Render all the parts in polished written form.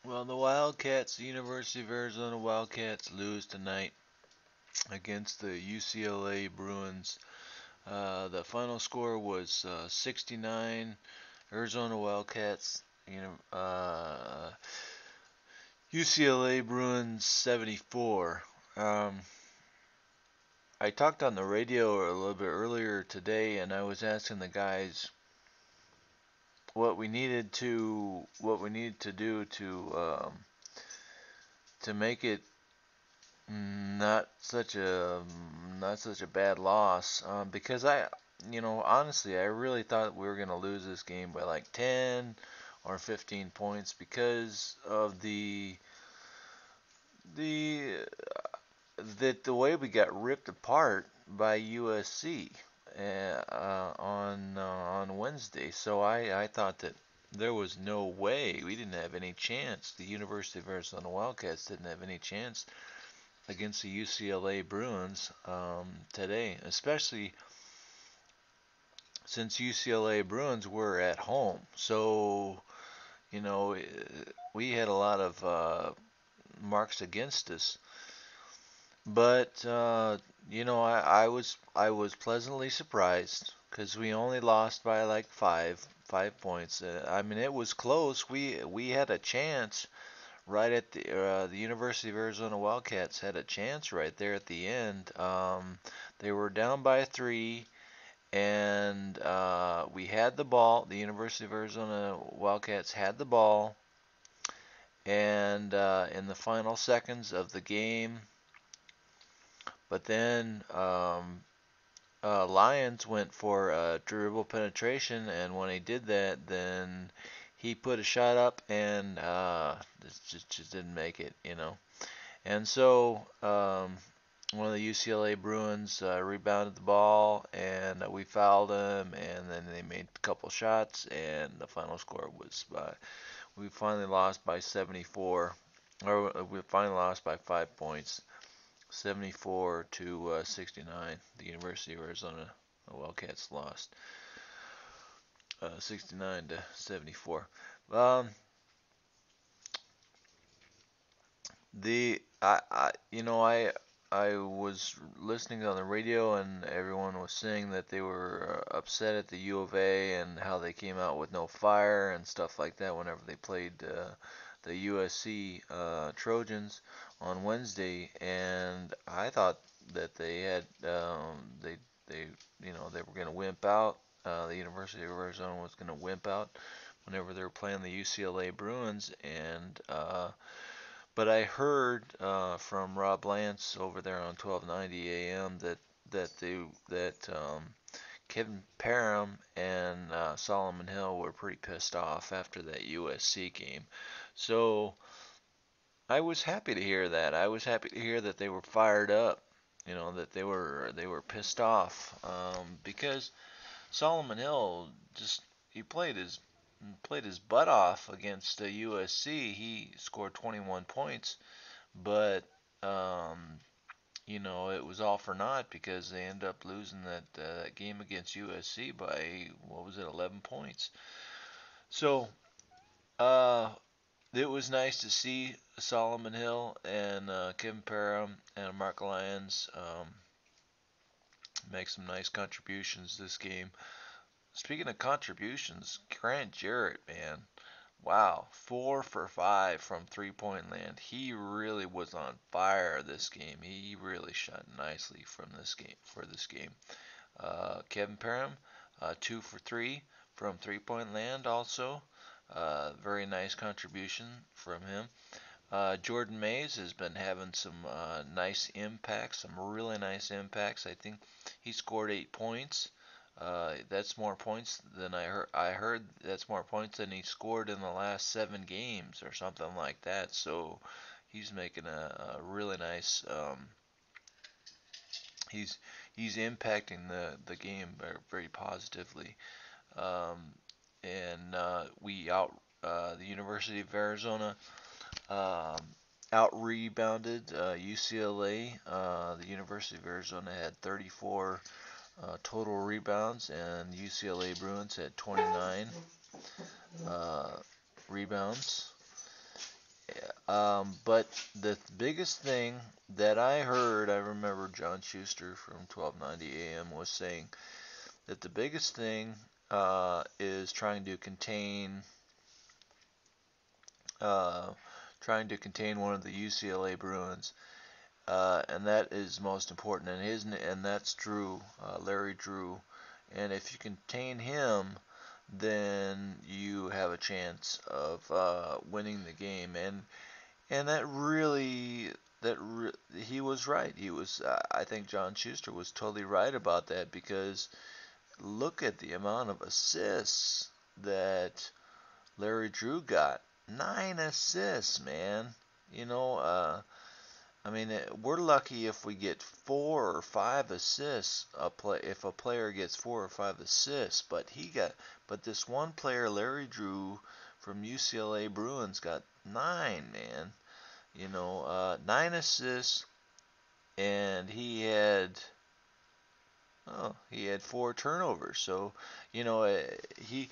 Well, the Wildcats, the University of Arizona Wildcats, lose tonight against the UCLA Bruins. The final score was 69. Arizona Wildcats, UCLA Bruins 74. Um, I talked on the radio a little bit earlier today, and I was asking the guys what we needed to do to make it not such a bad loss, because honestly, I really thought we were gonna lose this game by like 10 or 15 points because of the the way we got ripped apart by USC on Wednesday. So I thought that there was no way we didn't have any chance. The University of Arizona Wildcats didn't have any chance against the UCLA Bruins today, especially since UCLA Bruins were at home. So, you know, we had a lot of marks against us. But I was pleasantly surprised because we only lost by like five points. I mean, it was close. We had a chance right at the University of Arizona Wildcats had a chance right there at the end. They were down by three, and we had the ball. The University of Arizona Wildcats had the ball, and in the final seconds of the game, but then Lyons went for a dribble penetration, and when he did that, then he put a shot up and just didn't make it. And so one of the UCLA Bruins rebounded the ball, and we fouled him, and then they made a couple shots, and the final score was we finally lost by 74, or we finally lost by 5 points, 74 to 69. The University of Arizona Wildcats lost 69 to 74. Um, The I was listening on the radio, and everyone was saying that they were upset at the U of A and how they came out with no fire and stuff like that whenever they played the USC Trojans on Wednesday. And I thought that they were going to wimp out. The University of Arizona was going to wimp out whenever they were playing the UCLA Bruins, and but I heard from Rob Lance over there on 1290 AM that Kevin Parham and Solomon Hill were pretty pissed off after that USC game. So I was happy to hear that. I was happy to hear that they were fired up. That they were pissed off because Solomon Hill just he played his butt off against USC. He scored 21 points, but um, it was all for naught because they ended up losing that game against USC by what was it, 11 points. So uh, it was nice to see Solomon Hill and Kevin Parham and Mark Lyons make some nice contributions this game. Speaking of contributions, Grant Jarrett, man, wow, 4 for 5 from three-point land. He really was on fire this game. He really shot nicely from this game for this game. Kevin Parham, 2 for 3 from three-point land. Also, very nice contribution from him. Jordan Mays has been having some nice impacts, some really nice impacts. I think he scored 8 points. That's more points than I heard. I heard that's more points than he scored in the last 7 games or something like that. So he's making a really nice. He's he's impacting the game very positively. Um, and we out the University of Arizona um, out rebounded UCLA. The University of Arizona had 34 total rebounds, and UCLA Bruins had 29 uh, rebounds. But the biggest thing that I heard, I remember John Schuster from 1290 AM was saying that the biggest thing is uh, trying to contain one of the UCLA Bruins, and that is most important. And that's Drew, Larry Drew. And if you contain him, then you have a chance of winning the game. And that really he was right. He was I think John Schuster was totally right about that because look at the amount of assists that Larry Drew got. 9 assists, man. You know, I mean, we're lucky if we get 4 or 5 assists. If a player gets 4 or 5 assists, but this one player, Larry Drew from UCLA Bruins, got 9, man. 9 assists, and he had 4 turnovers. So, you know, he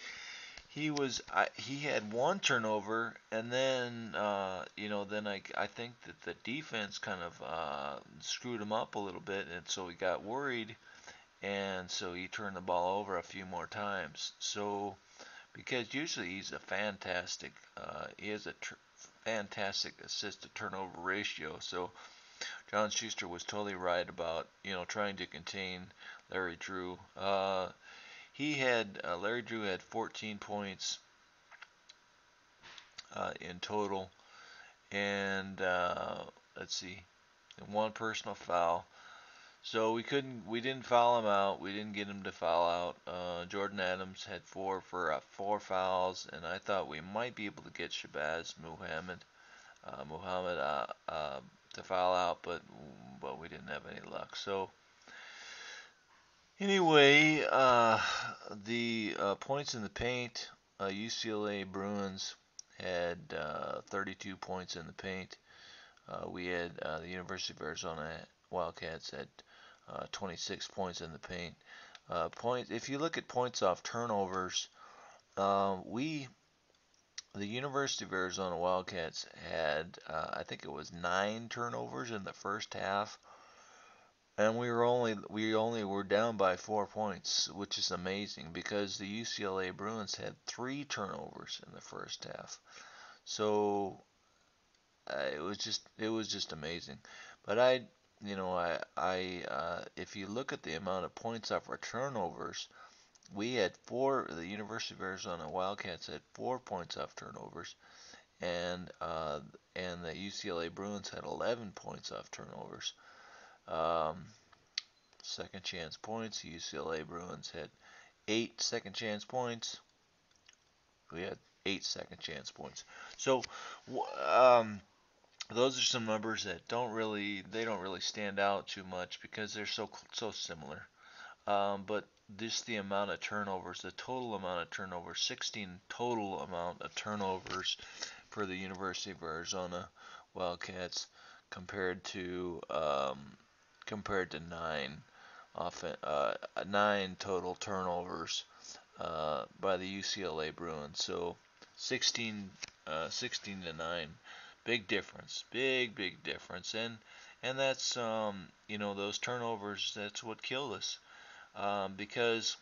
he had 1 turnover, and then then I think that the defense kind of screwed him up a little bit, and so he got worried, and so he turned the ball over a few more times. So because usually he has a fantastic assist to turnover ratio. So John Schuster was totally right about trying to contain Larry Drew. Larry Drew had 14 points in total, and let's see, and 1 personal foul. So we didn't foul him out. We didn't get him to foul out. Jordan Adams had 4 fouls, and I thought we might be able to get Shabazz Muhammad to foul out, but we didn't have any luck. So anyway, the points in the paint, UCLA Bruins had 32 points in the paint. We had the University of Arizona Wildcats at 26 points in the paint. If you look at points off turnovers, the University of Arizona Wildcats had, I think it was 9 turnovers in the first half, and we only were down by 4 points, which is amazing because the UCLA Bruins had 3 turnovers in the first half. So it was just amazing. But if you look at the amount of points off our turnovers, we had four. The University of Arizona Wildcats had 4 points off turnovers, and the UCLA Bruins had 11 points off turnovers. Um, Second chance points, UCLA Bruins had 8 second chance points. We had 8 second chance points. So, those are some numbers that don't really stand out too much because they're so similar. But just the amount of turnovers, the total amount of turnovers, 16 total amount of turnovers for the University of Arizona Wildcats compared to nine total turnovers by the UCLA Bruins. So 16 to 9, big difference, big difference, and that's those turnovers. That's what killed us because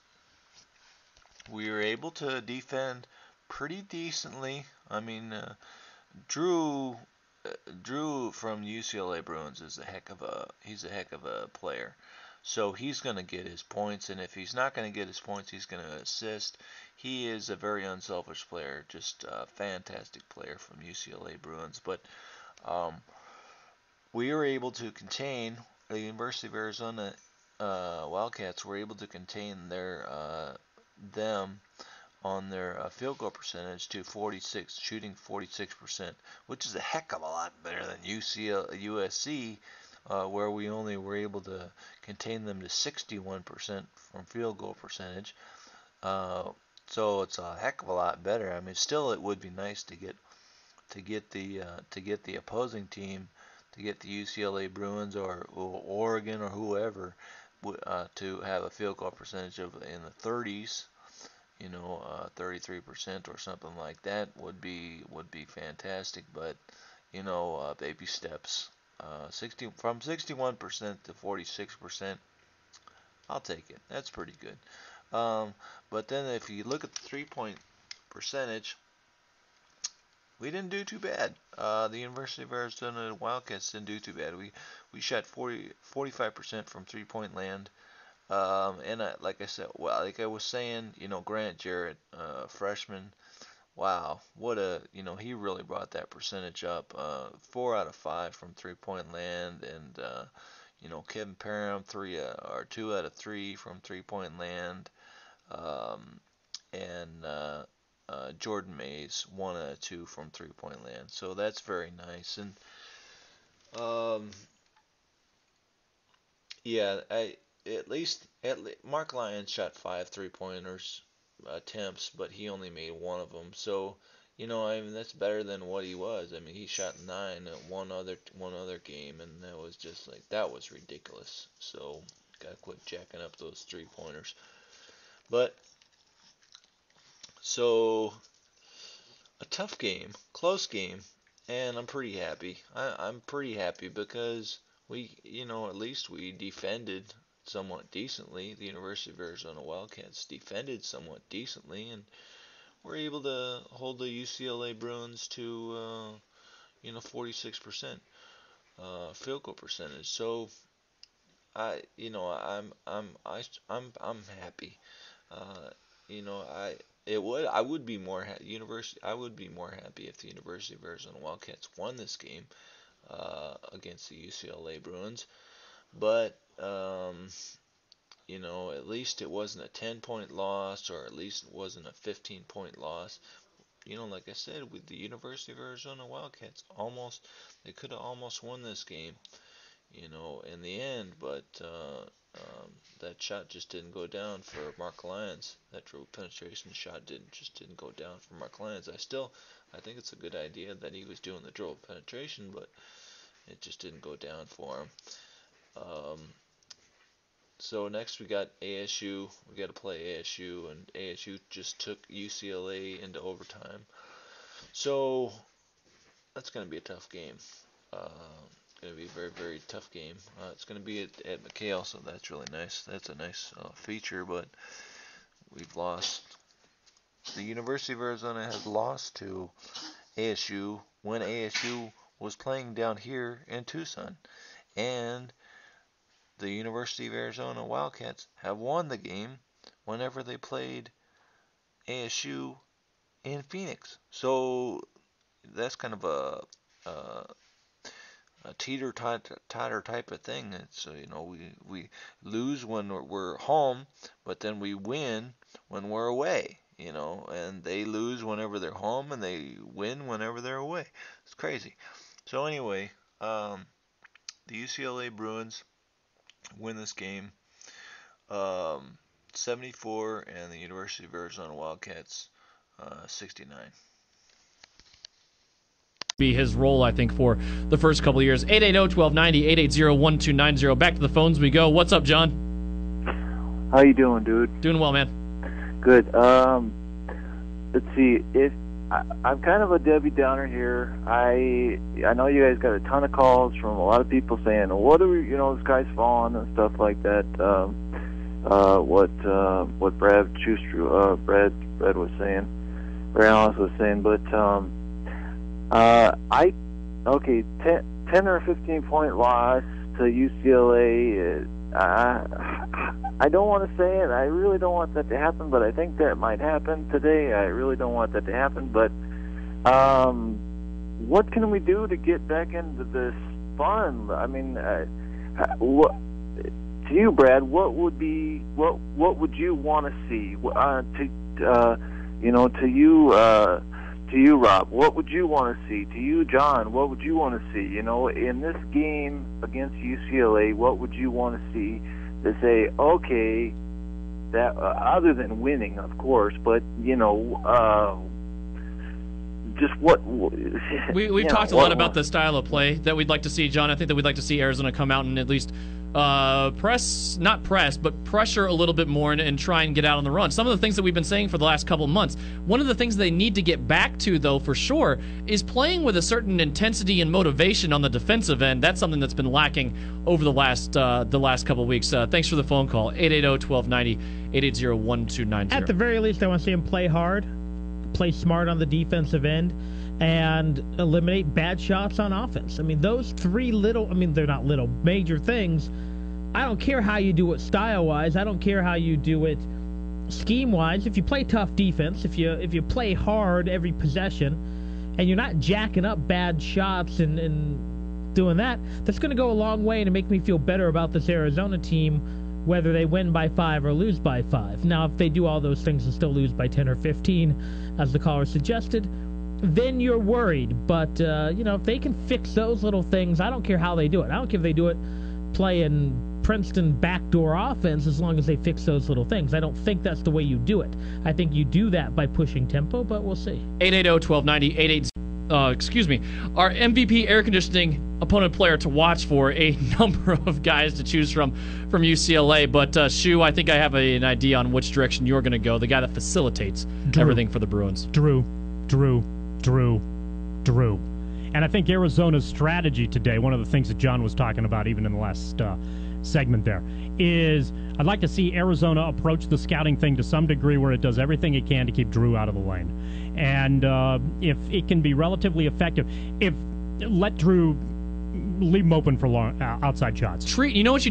we were able to defend pretty decently. I mean, Drew Drew from UCLA Bruins is he's a heck of a player. So he's going to get his points, and if he's not going to get his points, he's going to assist. He is a very unselfish player, just a fantastic player from UCLA Bruins. But um, we were able to contain the University of Arizona Wildcats. Were able to contain them on their field goal percentage to 46, shooting 46%, which is a heck of a lot better than USC, where we only were able to contain them to 61% from field goal percentage. Uh, so it's a heck of a lot better. I mean, still, it would be nice to get the opposing team, to get the UCLA Bruins or Oregon or whoever, to have a field goal percentage in the 30s. 33% or something like that would be fantastic. But baby steps. 61% to 46%. I'll take it. That's pretty good. But then if you look at the 3-point percentage, we didn't do too bad. The University of Arizona Wildcats didn't do too bad. We shot 45% from 3-point land. And like I said, well, like I was saying, Grant Jarrett, freshman, wow, he really brought that percentage up. 4 out of 5 from 3-point land, and Kevin Parham 2 out of 3 from 3-point land, um, and Jordan Mays 1 out of 2 from 3-point land. So that's very nice. And um, yeah, Mark Lyons shot 5 3-pointers attempts, but he only made one of them. So, I mean that's better than what he was. I mean he shot 9 at one other game, and that was just like that was ridiculous. So gotta quit jacking up those 3-pointers. But so a tough game, close game, and I'm pretty happy. I'm pretty happy because at least we defended somewhat decently. The University of Arizona Wildcats defended somewhat decently, and were able to hold the UCLA Bruins to 46% field goal percentage. So I you know I'm happy. Uh, I would be more I would be more happy if the University of Arizona Wildcats won this game against the UCLA Bruins. But at least it wasn't a 10-point loss, or at least it wasn't a 15-point loss. Like I said, with the University of Arizona Wildcats, they could have almost won this game, in the end, but that shot just didn't go down for Mark Lyons. That dribble penetration shot didn't go down for Mark Lyons. I think it's a good idea that he was doing the dribble penetration, but it just didn't go down for him. So next we got ASU. We got to play ASU, and ASU just took UCLA into overtime. So that's going to be a tough game. It's going to be a very, very tough game. It's going to be at McHale, so that's really nice. That's a nice feature, but we've lost. The University of Arizona has lost to ASU when ASU was playing down here in Tucson. And the University of Arizona Wildcats have won the game whenever they played ASU in Phoenix. So that's kind of a teeter-totter type of thing. It's we lose when we're home, but then we win when we're away. And they lose whenever they're home, and they win whenever they're away. It's crazy. So anyway, the UCLA Bruins win this game, 74, and the University of Arizona Wildcats 69. Be his role, I think, for the first couple of years. 880-1290, 880-1290. Back to the phones we go. What's up, John? How you doing, dude? Doing well, man. Good. Let's see. I'm kind of a Debbie Downer here. I know you guys got a ton of calls from a lot of people saying, "What are we? This guy's falling," and stuff like that. What Brad Schuster, Brad was saying, Brad Allis was saying, but 10 or 15-point loss to UCLA. I don't want to say it. I really don't want that to happen, but I think that might happen today. I really don't want that to happen, but what can we do to get back into this fun? I mean, what to you, Brad? What would you want to see? To you, Rob, what would you want to see? To you, John, what would you want to see? In this game against UCLA, what would you want to see to say, okay, that other than winning, of course, but just what we've talked a lot about the style of play that we'd like to see, John. I think that we'd like to see Arizona come out and at least not press, but pressure a little bit more and try and get out on the run. Some of the things that we've been saying for the last couple of months. One of the things they need to get back to, though, for sure, is playing with a certain intensity and motivation on the defensive end. That's something that's been lacking over the last couple of weeks. Thanks for the phone call. 880-1290, 880-1290. At the very least, I want to see him play hard, play smart on the defensive end, and eliminate bad shots on offense. I mean, those three they're not little, major things. I don't care how you do it style-wise. I don't care how you do it scheme-wise. If you play tough defense, if you play hard every possession, and you're not jacking up bad shots and doing that, that's going to go a long way to make me feel better about this Arizona team, whether they win by 5 or lose by 5. Now, if they do all those things and still lose by 10 or 15, as the caller suggested, then you're worried. But, if they can fix those little things, I don't care how they do it. I don't care if they do it playing Princeton backdoor offense as long as they fix those little things. I don't think that's the way you do it. I think you do that by pushing tempo, but we'll see. 880-1290, our MVP air conditioning opponent player to watch for, a number of guys to choose from UCLA. But, Shu, I think I have an idea on which direction you're going to go, the guy that facilitates everything for the Bruins. Drew. And I think Arizona's strategy today, one of the things that John was talking about even in the last segment there, is I'd like to see Arizona approach the scouting thing to some degree where it does everything it can to keep Drew out of the lane. And if it can be relatively effective, let Drew leave him open for long outside shots. You know what you